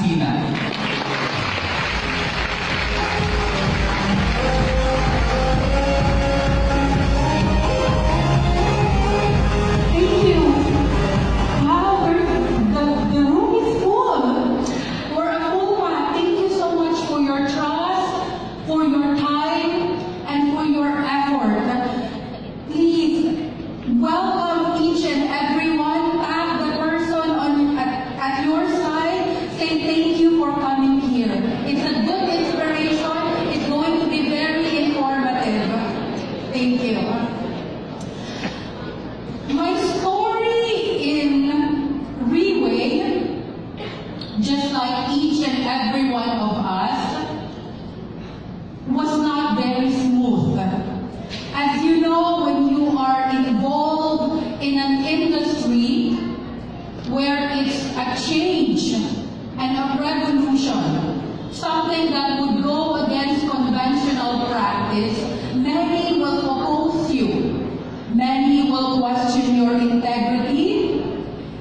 Cena. Thank you. Wow, the room is full. We're a full one. Thank you so much for your trust, for your time, and for your effort. Please welcome each and everyone. Tag the person at your side. Say thank you for coming here. It's a good inspiration. It's going to be very informative. Thank you. My story in Reway, just like each and every one of us, was not very smooth. As you know, when you are involved in an industry where it's a change and a revolution, something that would go against conventional practice, many will oppose you. Many will question your integrity,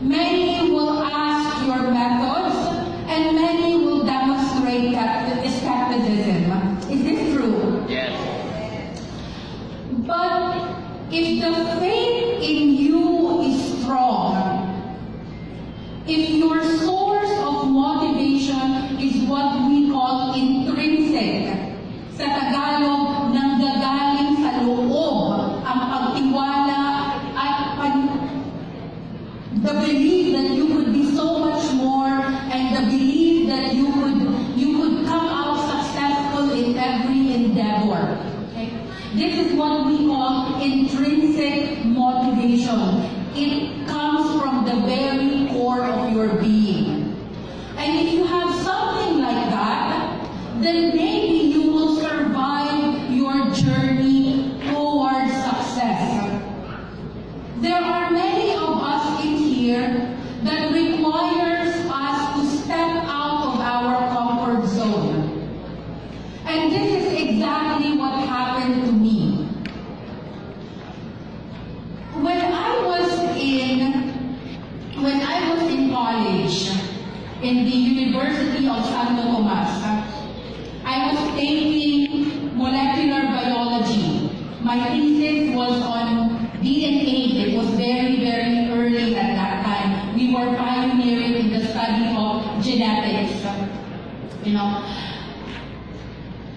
many will ask your methods, and many will demonstrate skepticism. Is this true? Yes. But if the faith in you is strong, if your source of motivation is what we call intrinsic, sa Tagalog, nanggagaling sa loob ang pagtiwala at the belief that you could be so much more, and the belief that you could come out successful in every endeavor. Okay? This is what we call intrinsic motivation. It comes from the very core of your being. And if you have something like that, then maybe you will survive your journey towards success. There are many of us in here that requires us to step out of our comfort zone. And this is exactly what happened to me. When I was in college, in the University of Santo Tomas, I was taking molecular biology. My thesis was on DNA. It was very, very early at that time. We were pioneering in the study of genetics. You know,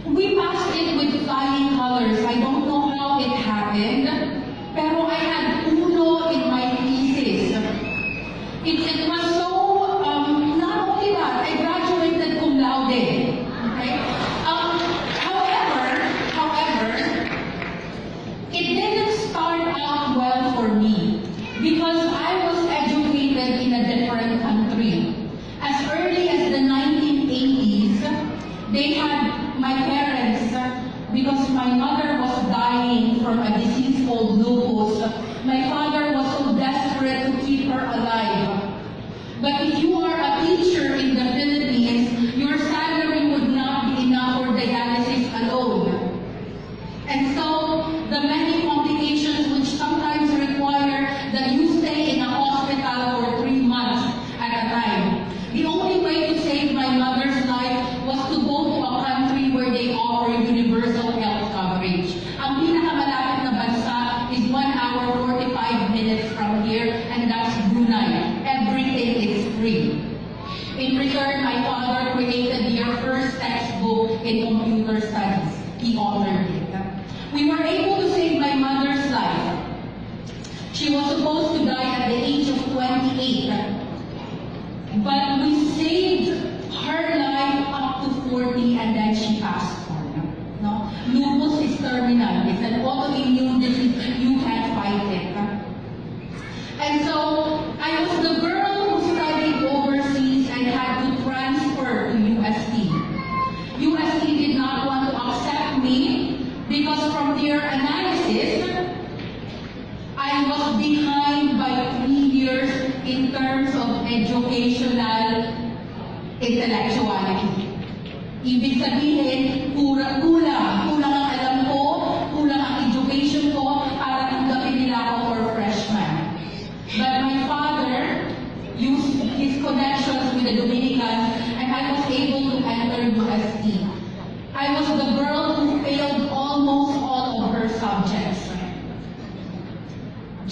we passed it with flying colors. I don't know how it happened, pero I had uno in my thesis. It was so, not only that, I graduated cum laude. Okay? However, it didn't start out well for me because I was educated in a different country. As early as the 1980s, they had my parents, because my mother was dying from a disease called lupus. My father was so desperate to keep her alive. But if you are a teacher in the Philippines, your salary would not be enough for dialysis alone. And so, the many complications which sometimes require that you stay in a hospital for 3 months at a time. The only way to save my mother's life was to go to a country where they offer universal health coverage. Ang pinakamalapit na bansa is 1 hour 45 minutes from here, and that's Brunei. Everything is free. In return, my father created their first textbook in computer studies. He authored it. We were able to save my mother's life. She was supposed to die at the age of 28. But we saved her life up to 40, and then she passed on. No? Lupus is terminal. It's an autoimmune disease. You can't fight it. And so, I was the girl who studied overseas and had to transfer to UST. UST did not want to accept me because from their analysis, I was behind by 3 years in terms of educational intellectuality. Ibig sabihin, kulang ang alam ko, kulang ang education ko para tanggapin nila ako for freshman. But my father used his connections with the Dominicans, and I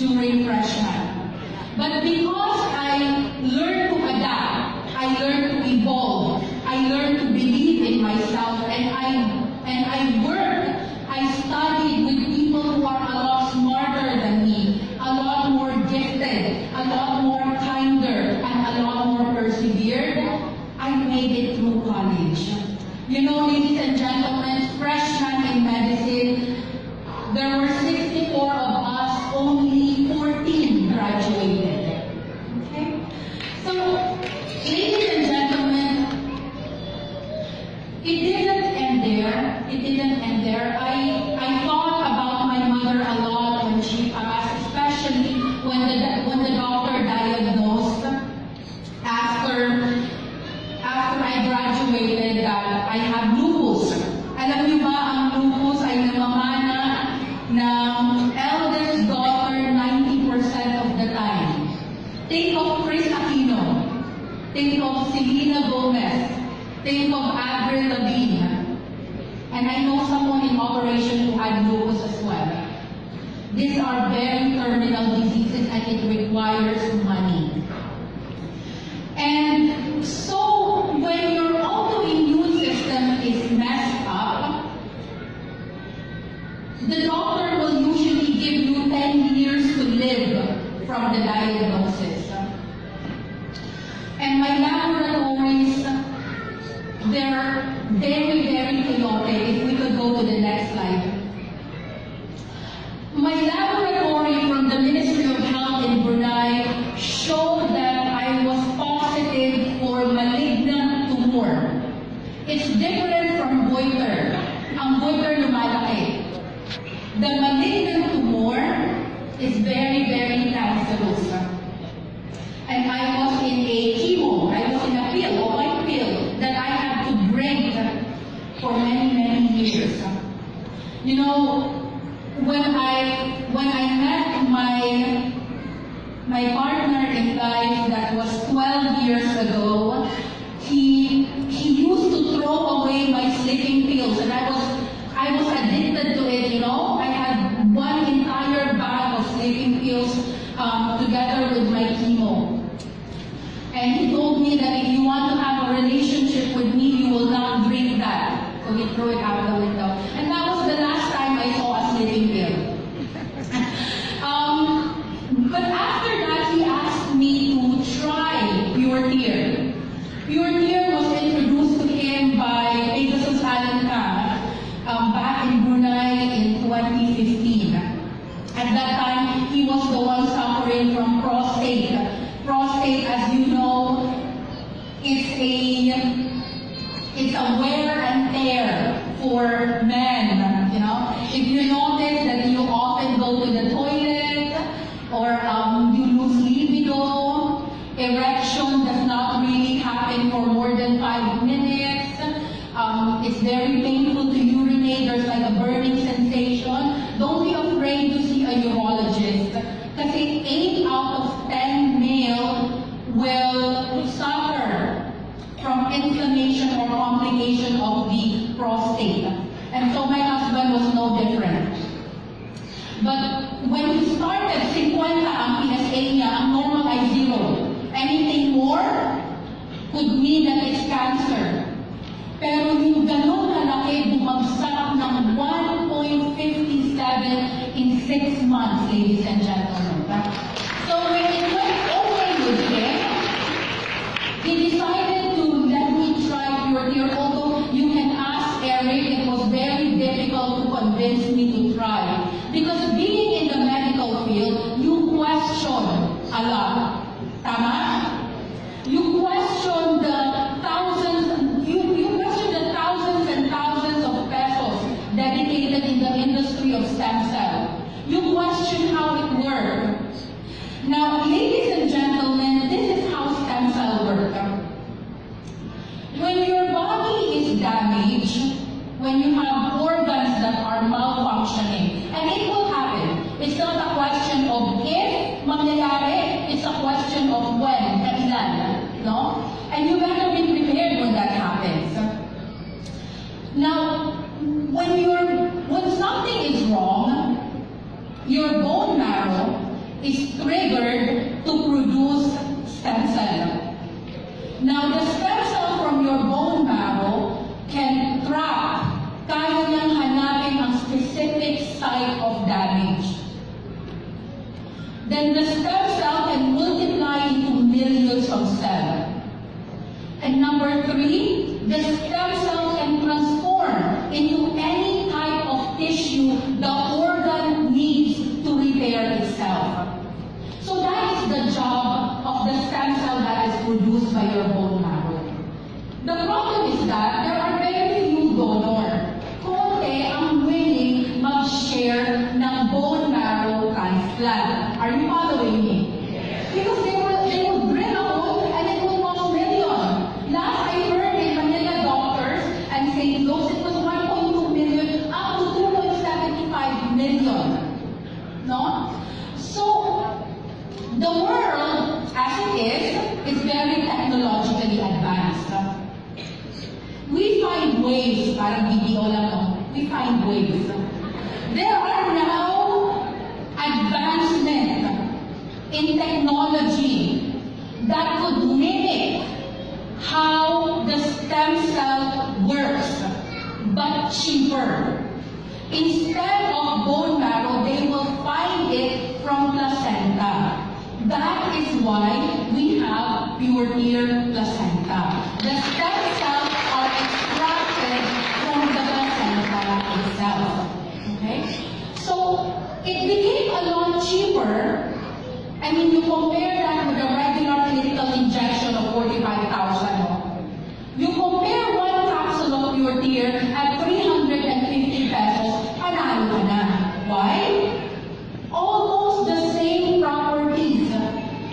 during freshman. But because I learned to adapt, I learned to evolve, I learned to believe in myself, and I worked, I studied with people who are a lot smarter than me, a lot more gifted, a lot more kinder, and a lot more persevered, I made it through college. You know, ladies and gentlemen, freshmen in medicine, there were 64 of us, only 14 graduated. Okay? So, ladies and gentlemen, it didn't end there. It didn't end there. I thought about my mother a lot when she passed, especially when the doctor diagnosed after I graduated that I have lupus. Alam niyo ba, ang lupus ay namamana ng eldest daughter 90% of the time. Think of Chris Aquino. Think of Selena Gomez. Think of Avril Lavigne. And I know someone in operation who had lupus as well. These are very terminal diseases and it requires money. And so when your autoimmune system is messed up, the doctor will usually give you 10 years to live from the diagnosis. And my laboratories, they're very, very chaotic. If we could go to the next slide. My laboratory from the Ministry of Health in Brunei showed that I was positive for malignant tumor. It's different from goiter. Ang goiter lumalaki. The malignant tumor is very, very cancerous. And I was in a chemo, I was in a pill, a white pill, that I had to drink for many, many years. You know, when I met my partner in life that was 12 years ago, he used to throw away my sleeping pills, and I was addicted to it, you know. I had one entire bag of sleeping pills together with my chemo. And he told me that if you want to have a relationship with me, you will not drink that. So he threw it out the window. And that was the last time I saw a sleeping pill. But after that, he asked me to try Pure Tear. Pure Tear was introduced to him by Pegasus Alanka back in Brunei in 2015. At that time, he was the one suffering from prostate. Prostate, as you know, it's a wear and tear for men, you know. If you notice that you often go to the toilet, or you lose libido, erection does not really happen for more than 5 minutes, it's very painful to urinate, there's like a burning sensation, don't be afraid to see a urologist. Kasi 8 out of 10 male will suffer from inflammation or complication of the prostate. And so my husband was no different. But when he started, 50 ang PSA niya, ang normal ay 0. Anything more could mean that it's cancer. Pero yung ganun kalaki, bumagsak ng 1.57 in 6 months, ladies and gentlemen. So when it went okay with him, he decided to let me try Pure Tear. Although you can ask Eric, it was very difficult to convince me to try. Because being in the medical field, you question a lot. Tama? You question the thousands and thousands of pesos dedicated in the industry of stem cell. You question how it works. Now, ladies and gentlemen, this is how stem cell work. When your body is damaged, when you have organs that are malfunctioning, and it will happen. It's not a question of if mangyayari, it's a question of when, kailan, no? And you better be prepared when that happens. Now, when something is wrong, your bone marrow site of damage. Then the stem cell can multiply into millions of cells. And number 3, the stem cell can transform into any type of tissue the organ needs to repair itself. So that is the job of the stem cell that is produced by your bone marrow. The problem is that there are very few donors. Konti ang willing mag-share ng bone marrow transplant. Are you following me? Because they would drill a hole and it would cost millions. Last I heard in Manila doctors and St. Luke's, it was 1.2 million up to 2.75 million. No? So, the world, as it is very technologically advanced. We find ways, parang BDO lang, no? We find ways. There are now advancements in technology that could mimic how the stem cell works, but cheaper. Instead of bone marrow, they will find it from placenta. That is why we have pure tear placenta. The stem cells are extracted from the placenta itself. Okay? So, it became a lot cheaper. I mean, you compare that with a regular clinical injection of 45,000. You compare one capsule of pure tear at 350 pesos, panalo ka na. Why? Almost the same properties.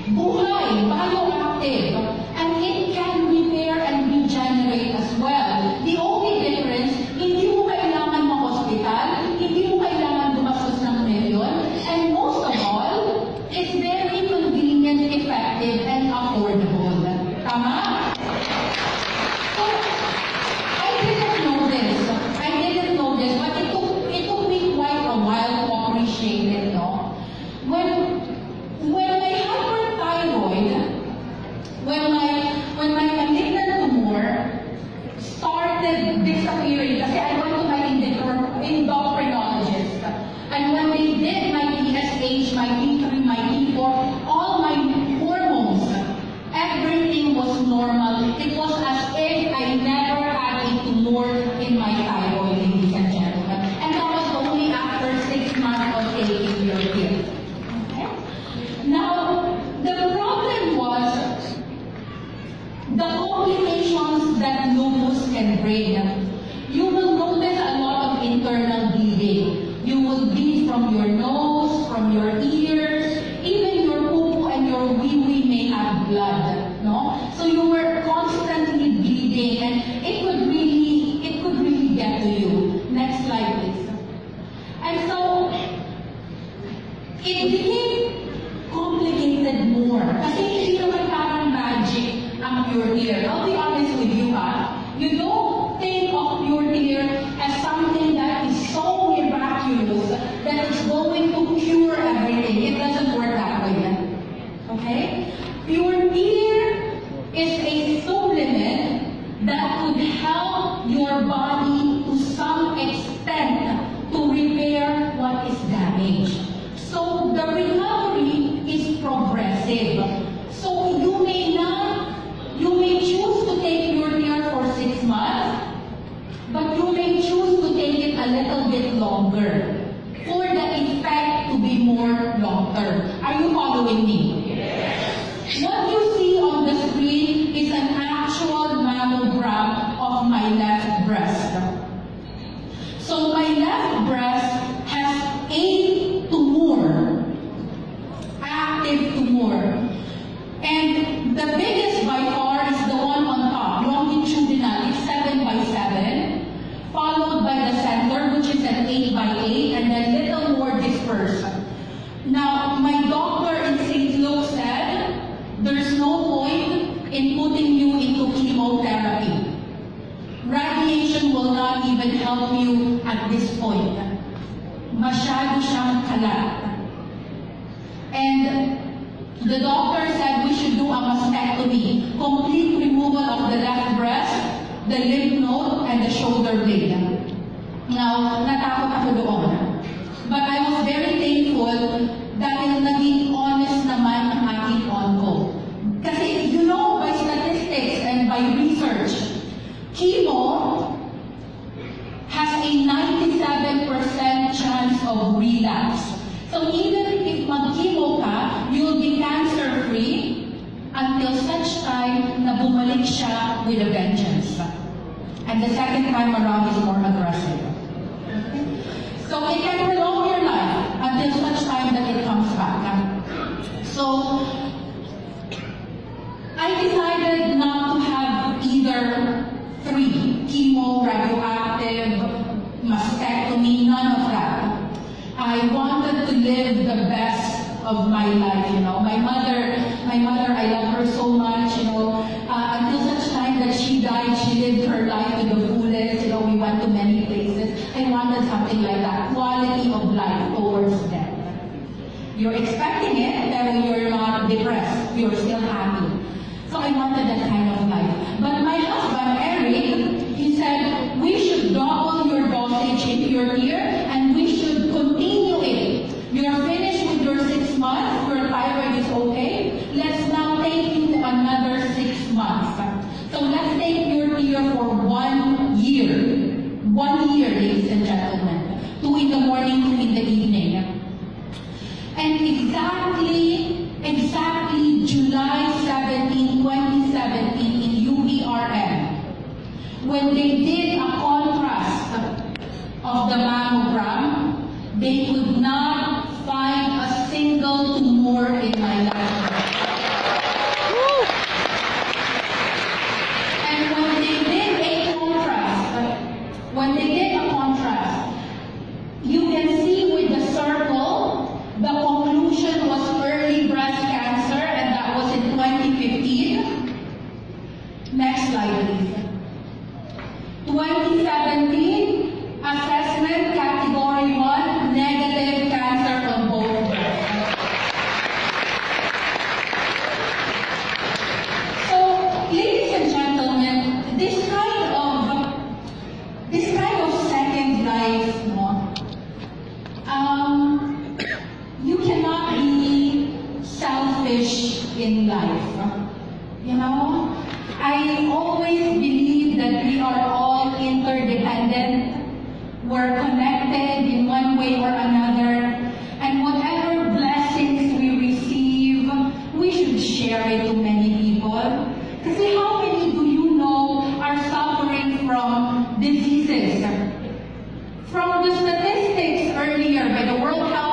Buhay, bioactive, and it can repair and regenerate as well. The only difference, hindi mo kailangan ma-hospital, hindi mo kailangan gumastos ng milyon, and most of all, it's very convenient, effective, and affordable. Tama? So, I didn't know this, but it took me quite a while to appreciate it, no? When my hyperthyroid, when my malignant tumor started disappearing, kasi I went to my endocrinologist, and when they did my TSH, my T3, my T4, all my hormones, everything was normal. It was as if I never had a tumor in my thyroid, ladies and gentlemen. And that was only after 6 months of taking your pill. Now, the problem was the complications that lupus can bring. You will notice a lot of internal bleeding. You will bleed from your nose, from your ears, even your poo and your wee-wee may have blood. No? So you were constantly bleeding, and it could really get to you. Next slide, please. And so, it became complicated more. Kasi hindi naman parang magic ang pure tear. I'll be honest with you, you don't think of pure tear as something that is so miraculous that it's going to cure everything. It doesn't work that way. Okay? Pure tear is a supplement that could help your body to some extent to repair what is damaged. So the recovery is progressive. So you may choose to take your tear for 6 months, but you may choose to take it a little bit longer for the effect to be more long-term. Are you following me? Yes. What you see on the screen is an actual mammogram of my left breast. So my left breast has 8 tumor, active tumor. And the biggest by far is the one on top, longitudinal, it's 7 by 7, followed by the center, which is an 8 by 8, and then little more dispersed. Now, my doctor in St. Luke said, there's no point in putting you into chemotherapy. Radiation will not even help you at this point. Masyado siyang kalat. And the doctor said we should do a mastectomy, complete removal of the left breast, the lymph node, and the shoulder blade. Now, natakot ako doon. But I was very thankful dahil naging honest naman ang aking onco. Kasi you know, by statistics and by research, chemo has a 97% chance of relapse. So even if mag-chemo ka, you'll be cancer-free until such time na bumalik siya with a vengeance. And the second time around is more aggressive. So it can prolong your life until such time that it comes back. So I decided not to have either three, chemo, radioactive, mastectomy, none of that. I wanted to live the best of my life, you know. My mother, I love her so much, you know. Until such time that she died, she lived her life to the fullest, you know. We went to many places. I wanted something like that, quality of life towards death. You're expecting it, but you're not depressed. You're still happy. So I wanted that kind of life. But my husband, Eric, he said, we should double your dosage if you're here, and we should continue it. You're finished with your 6 months, your thyroid is okay. Let's now take you another 6 months. So let's take you here for 1 year. 1 year, ladies and gentlemen. 2 in the morning, 2 in the evening. And exactly July 17, 2017 in UERM, when they did a contrast of the mammogram, they could not find a single tumor in my life. And when they did a contrast, you can see with the circle, the conclusion was early breast cancer, and that was in 2015. Next slide, please. 2017, assessment category 1, negative cancer on both breasts. So, ladies and gentlemen, this kind of second life, you cannot be selfish in life. You know, I always believe that we are all interdependent. We're connected in one way or another. And whatever blessings we receive, we should share it to many people. Kasi how many do you know are suffering from diseases? From the statistics earlier by the World Health